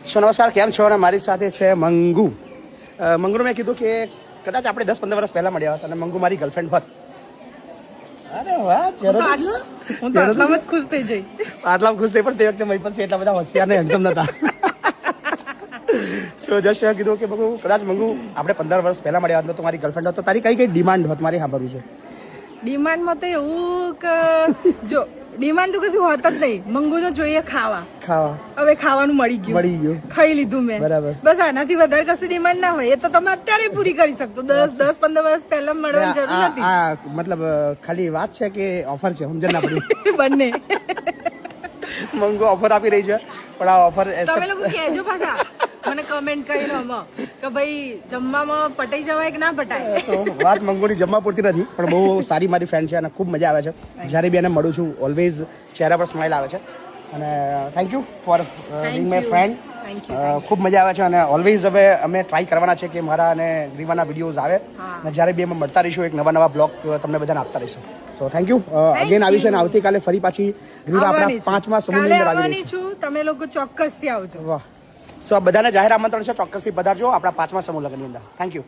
નમસ્કાર, કેમ છો? અને મારી સાથે છે મંગુ. મંગુને મેં કીધું કે કદાચ આપણે 10-15 વર્ષ પહેલા મળ્યા હતા અને મંગુ મારી ગર્લફ્રેન્ડ હોત. અરે વાહ, હું તો આટલામાં જ ખુશ થઈ જઈ. આટલામાં ખુશ થઈ, પણ તે વખતે મય પછી એટલા બધા હોશિયાર ને હેન્ડસમ નતા. સો જસ્ટ કીધું કે મંગુ, કદાચ મંગુ આપણે 15 વર્ષ પહેલા મળ્યા હતા તો મારી ગર્લફ્રેન્ડ હોત તો તારી કઈ ડિમાન્ડ હોત મારી સાંભળવું છે. ડિમાન્ડમાં તો એવું કે જો ડિમાન્ડ તો કશું હોત જ નહીં. મંગુ તો જોઈએ ખાવા. હવે ખાવાનું મળી ગયું, ખાઈ લીધું મેં, બરાબર. બસ આનાથી વધારે કશું ડિમાન્ડ ના હોય. એ તો તમે અત્યારે પૂરી કરી શકતો. 10-15 વર્ષ પહેલા મળવાની જરૂર નથી. મતલબ ખાલી વાત છે કે ઓફર છે? સમજણ ના પડી. બંને. મંગુ ઓફર આપી રહી છે, પણ આ ઓફર તમે લોકો કહેજો પાછા મને કમેન્ટ કરીને કે ભાઈ જમવામાં પટાઈ જવાય કે ના પટાય. વાત મંગુની જમવા પૂરતી નથી, પણ બહુ સારી મારી ફ્રેન્ડ છે અને ખૂબ મજા આવે છે. જ્યારે બી એને મળું છું ઓલવેઝ ચહેરા પર સ્માઇલ આવે છે. અને thank you for Bing my friend. ખૂબ મજા આવે છે અને ઓલવેઝ હવે અમે ટ્રાય કરવાના છે કે મારા અને ગ્રીવાના વિડીયોઝ આવે અને જ્યારે બી અમે મળતા રહીશું એક નવા બ્લોગ તમને બધાને આપતા રહીશું. સો થેન્ક યુ અગેન આવી છે અને આવતીકાલે ફરી પાછી ગ્રીવા આપણા 5મા સમૂહની અંદર આવી છું. તમે લોકો ચોક્કસથી આવજો. વાહ. સો આ બધાને જાહેર આમંત્રણ છે, ચોક્કસથી પધારજો આપણા 5મા સમૂહ લગ્નની અંદર. Thank you.